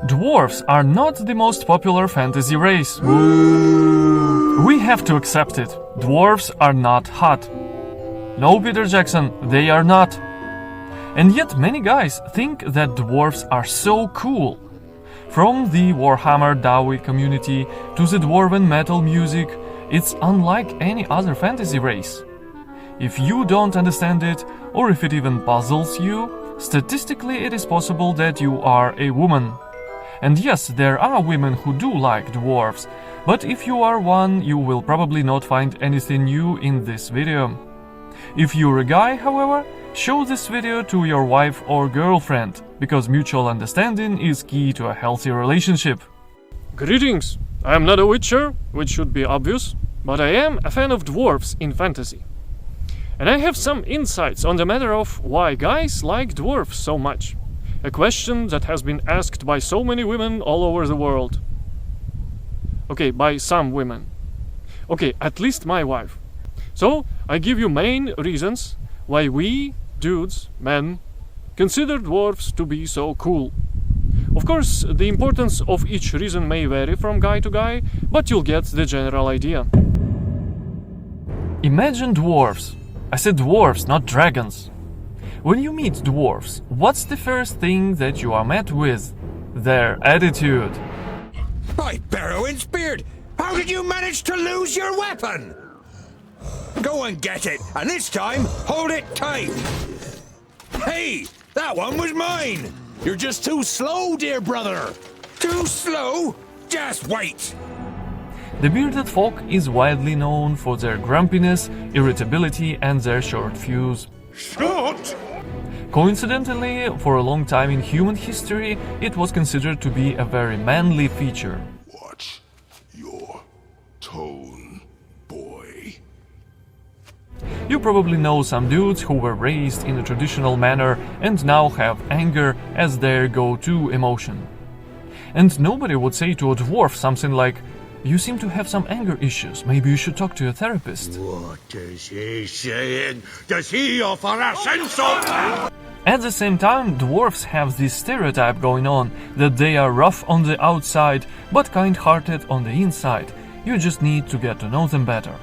Dwarves are not the most popular fantasy race. We have to accept it. Dwarves are not hot. No, Peter Jackson, they are not. And yet many guys think that dwarves are so cool. From the Warhammer Dwarves community to the Dwarven metal music, it's unlike any other fantasy race. If you don't understand it, or if it even puzzles you, statistically it is possible that you are a woman. And yes, there are women who do like dwarves, but if you are one, you will probably not find anything new in this video. If you're a guy, however, show this video to your wife or girlfriend, because mutual understanding is key to a healthy relationship. Greetings! I am not a witcher, which should be obvious, but I am a fan of dwarves in fantasy. And I have some insights on the matter of why guys like dwarves so much. A question that has been asked by so many women all over the world. Okay, by some women. Okay, at least my wife. So, I give you main reasons why we, dudes, men, consider dwarves to be so cool. Of course, the importance of each reason may vary from guy to guy, but you'll get the general idea. Imagine dwarves. I said dwarves, not dragons. When you meet dwarves, what's the first thing that you are met with? Their attitude. By Barrowin's beard! How did you manage to lose your weapon? Go and get it, and this time, hold it tight! Hey! That one was mine! You're just too slow, dear brother! Too slow? Just wait! The bearded folk is widely known for their grumpiness, irritability, and their short fuse. Short? Coincidentally, for a long time in human history, it was considered to be a very manly feature. Watch your tone, boy. You probably know some dudes who were raised in a traditional manner and now have anger as their go-to emotion. And nobody would say to a dwarf something like, "You seem to have some anger issues, maybe you should talk to a therapist." What is he saying? Does he offer us insult? At the same time, dwarves have this stereotype going on that they are rough on the outside but kind-hearted on the inside. You just need to get to know them better.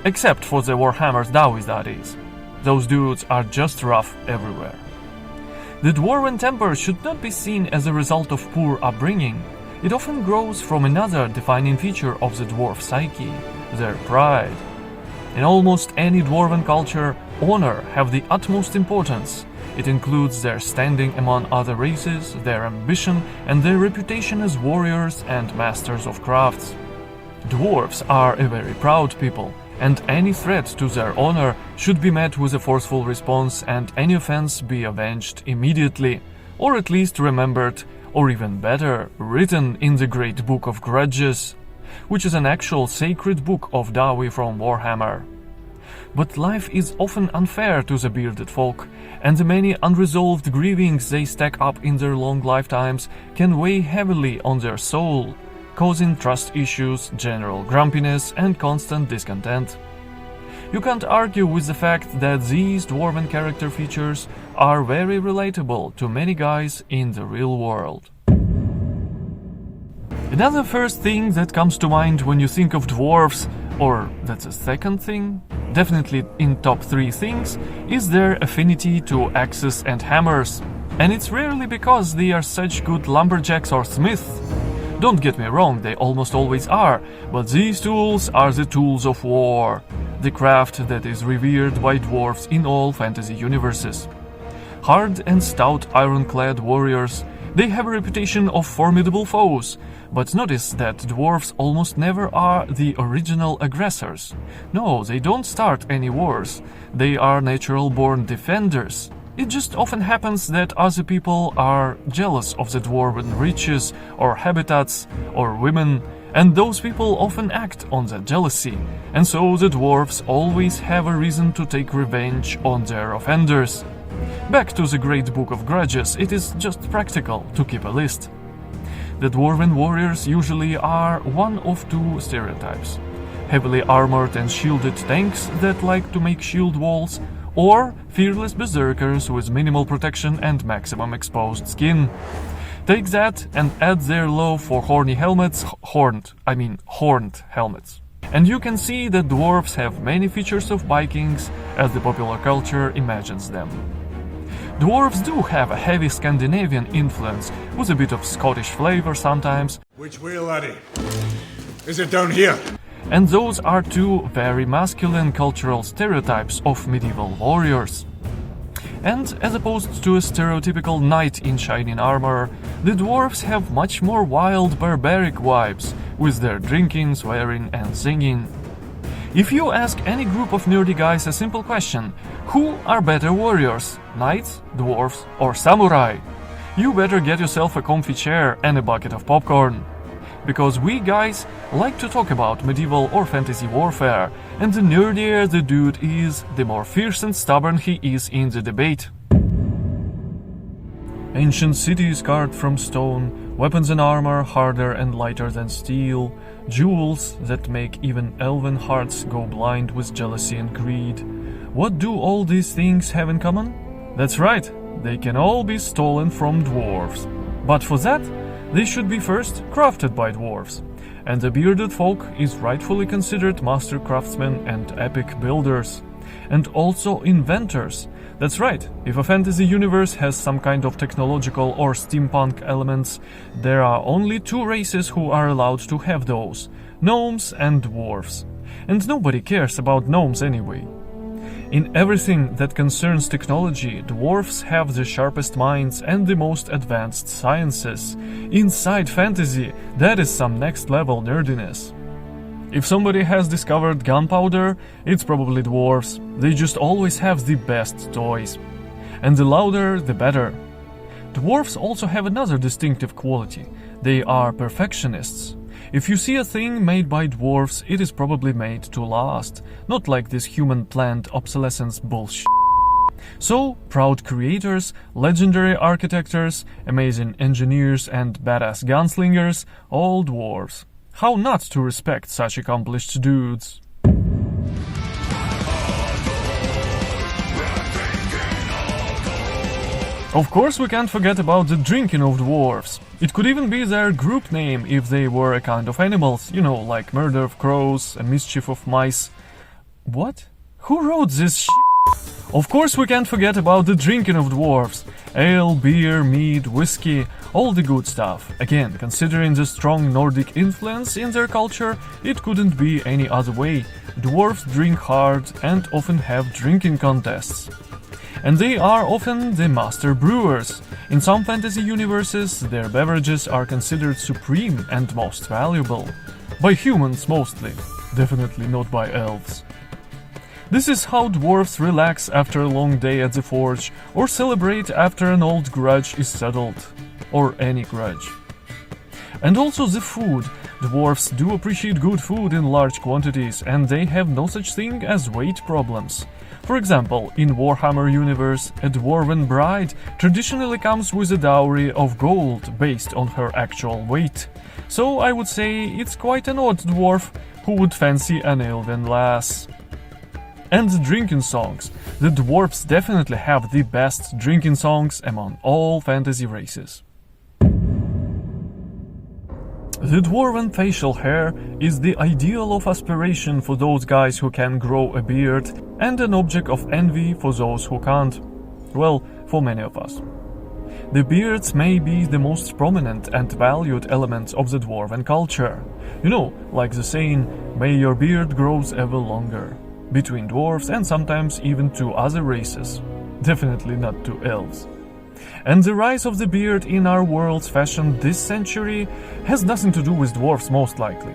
Except for the Warhammer's Dwarves, that is. Those dudes are just rough everywhere. The dwarven temper should not be seen as a result of poor upbringing. It often grows from another defining feature of the dwarf psyche, their pride. In almost any dwarven culture, honor have the utmost importance. It includes their standing among other races, their ambition, and their reputation as warriors and masters of crafts. Dwarves are a very proud people, and any threat to their honor should be met with a forceful response and any offense be avenged immediately, or at least remembered, or even better, written in the Great Book of Grudges, which is an actual sacred book of Dwarves from Warhammer. But life is often unfair to the bearded folk, and the many unresolved grievings they stack up in their long lifetimes can weigh heavily on their soul, causing trust issues, general grumpiness, and constant discontent. You can't argue with the fact that these dwarven character features are very relatable to many guys in the real world. Another first thing that comes to mind when you think of dwarves, or that's a second thing, definitely in top 3 things, is their affinity to axes and hammers. And it's rarely because they are such good lumberjacks or smiths. Don't get me wrong, they almost always are, but these tools are the tools of war, the craft that is revered by dwarves in all fantasy universes. Hard and stout ironclad warriors, they have a reputation of formidable foes, but notice that dwarves almost never are the original aggressors. No, they don't start any wars, they are natural-born defenders. It just often happens that other people are jealous of the dwarven riches or habitats or women, and those people often act on that jealousy, and so the dwarves always have a reason to take revenge on their offenders. Back to the Great Book of Grudges, it is just practical to keep a list. The dwarven warriors usually are one of 2 stereotypes: heavily armored and shielded tanks that like to make shield walls, or fearless berserkers with minimal protection and maximum exposed skin. Take that and add their love for horny helmets, horned helmets. And you can see that dwarves have many features of Vikings as the popular culture imagines them. Dwarves do have a heavy Scandinavian influence with a bit of Scottish flavor sometimes. Which way, laddie? Is it down here? And those are two very masculine cultural stereotypes of medieval warriors. And as opposed to a stereotypical knight in shining armor, the dwarves have much more wild barbaric vibes, with their drinking, swearing and singing. If you ask any group of nerdy guys a simple question, who are better warriors, knights, dwarves or samurai? You better get yourself a comfy chair and a bucket of popcorn. Because we guys like to talk about medieval or fantasy warfare, and the nerdier the dude is, the more fierce and stubborn he is in the debate. Ancient cities carved from stone, weapons and armor harder and lighter than steel, jewels that make even elven hearts go blind with jealousy and greed. What do all these things have in common? That's right, they can all be stolen from dwarves. But for that, they should be first crafted by dwarves, and the bearded folk is rightfully considered master craftsmen and epic builders, and also inventors. That's right, if a fantasy universe has some kind of technological or steampunk elements, there are only two races who are allowed to have those, gnomes and dwarves. And nobody cares about gnomes anyway. In everything that concerns technology, dwarves have the sharpest minds and the most advanced sciences. Inside fantasy, that is some next level nerdiness. If somebody has discovered gunpowder, it's probably dwarves. They just always have the best toys. And the louder, the better. Dwarves also have another distinctive quality. They are perfectionists. If you see a thing made by dwarves, it is probably made to last, not like this human planned obsolescence bullshit. So, proud creators, legendary architects, amazing engineers and badass gunslingers, all dwarves. How not to respect such accomplished dudes? Of course we can't forget about the drinking of dwarves. It could even be their group name if they were a kind of animals, you know, like murder of crows and mischief of mice. What? Who wrote this shit? Of course we can't forget about the drinking of dwarves. Ale, beer, mead, whiskey, all the good stuff. Again, considering the strong Nordic influence in their culture, it couldn't be any other way. Dwarves drink hard and often have drinking contests. And they are often the master brewers. In some fantasy universes, their beverages are considered supreme and most valuable. By humans mostly, definitely not by elves. This is how dwarves relax after a long day at the forge, or celebrate after an old grudge is settled. Or any grudge. And also the food. Dwarves do appreciate good food in large quantities, and they have no such thing as weight problems. For example, in Warhammer universe, a dwarven bride traditionally comes with a dowry of gold based on her actual weight. So I would say it's quite an odd dwarf who would fancy an elven lass. And the drinking songs. The dwarves definitely have the best drinking songs among all fantasy races. The dwarven facial hair is the ideal of aspiration for those guys who can grow a beard, and an object of envy for those who can't. Well, for many of us. The beards may be the most prominent and valued elements of the dwarven culture. You know, like the saying, may your beard grows ever longer. Between dwarves and sometimes even to other races. Definitely not to elves. And the rise of the beard in our world's fashion this century has nothing to do with dwarves most likely.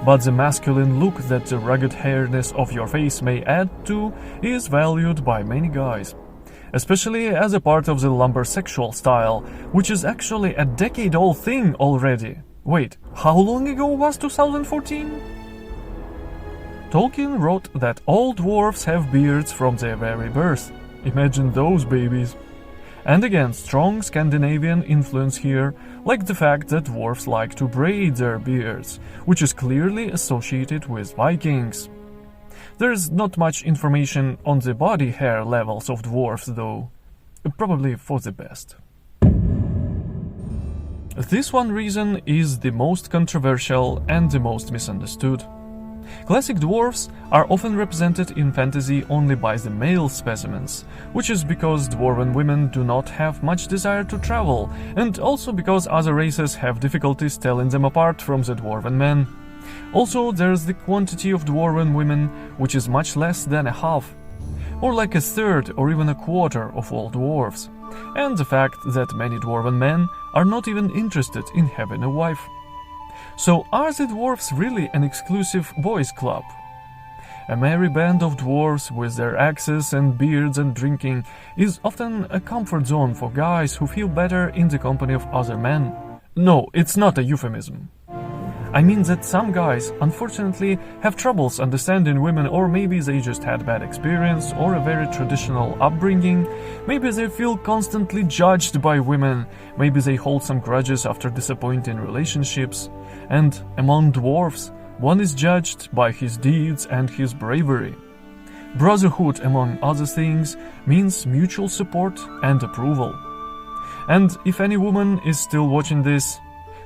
But the masculine look that the rugged hairiness of your face may add to is valued by many guys. Especially as a part of the lumbersexual style, which is actually a decade-old thing already. Wait, how long ago was 2014? Tolkien wrote that all dwarves have beards from their very birth. Imagine those babies. And again, strong Scandinavian influence here, like the fact that dwarves like to braid their beards, which is clearly associated with Vikings. There's not much information on the body hair levels of dwarves though, probably for the best. This one reason is the most controversial and the most misunderstood. Classic dwarves are often represented in fantasy only by the male specimens, which is because dwarven women do not have much desire to travel, and also because other races have difficulties telling them apart from the dwarven men. Also, there's the quantity of dwarven women, which is much less than a half, or like a third or even a quarter of all dwarves, and the fact that many dwarven men are not even interested in having a wife. So are the dwarves really an exclusive boys' club? A merry band of dwarves with their axes and beards and drinking is often a comfort zone for guys who feel better in the company of other men. No, it's not a euphemism. I mean that some guys, unfortunately, have troubles understanding women, or maybe they just had bad experience or a very traditional upbringing, maybe they feel constantly judged by women, maybe they hold some grudges after disappointing relationships, and among dwarves, one is judged by his deeds and his bravery. Brotherhood, among other things, means mutual support and approval. And if any woman is still watching this,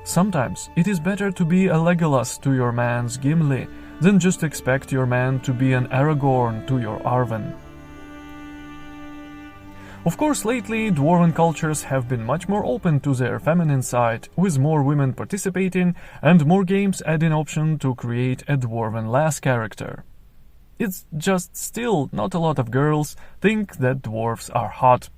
sometimes it is better to be a Legolas to your man's Gimli than just expect your man to be an Aragorn to your Arwen. Of course, lately dwarven cultures have been much more open to their feminine side, with more women participating and more games adding option to create a dwarven lass character. It's just still not a lot of girls think that dwarves are hot.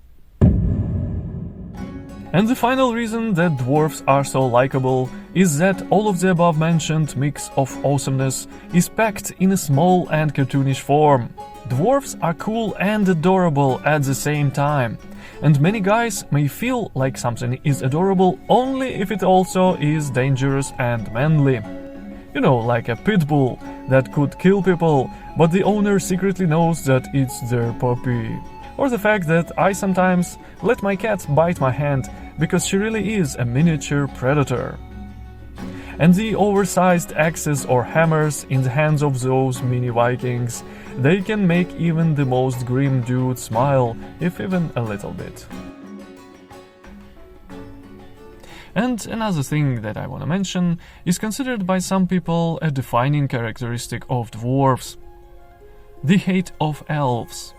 And the final reason that dwarves are so likable is that all of the above mentioned mix of awesomeness is packed in a small and cartoonish form. Dwarves are cool and adorable at the same time, and many guys may feel like something is adorable only if it also is dangerous and manly. You know, like a pit bull that could kill people, but the owner secretly knows that it's their puppy. Or the fact that I sometimes let my cat bite my hand because she really is a miniature predator. And the oversized axes or hammers in the hands of those mini Vikings, they can make even the most grim dude smile, if even a little bit. And another thing that I want to mention is considered by some people a defining characteristic of dwarves: the hate of elves.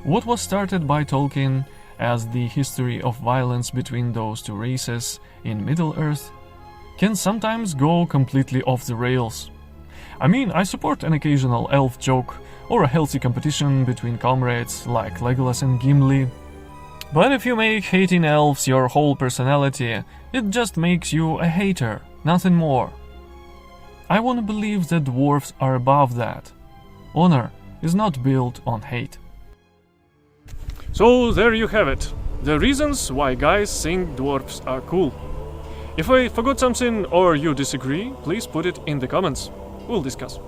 What was started by Tolkien as the history of violence between those two races in Middle-earth can sometimes go completely off the rails. I mean, I support an occasional elf joke or a healthy competition between comrades like Legolas and Gimli. But if you make hating elves your whole personality, it just makes you a hater, nothing more. I want to believe that dwarves are above that. Honor is not built on hate. So there you have it, the reasons why guys think dwarves are cool. If I forgot something or you disagree, please put it in the comments, we'll discuss.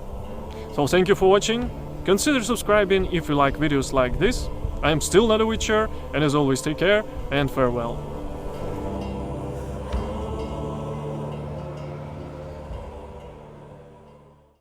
So thank you for watching, consider subscribing if you like videos like this. I'm still Not-a-witchr, and as always take care and farewell.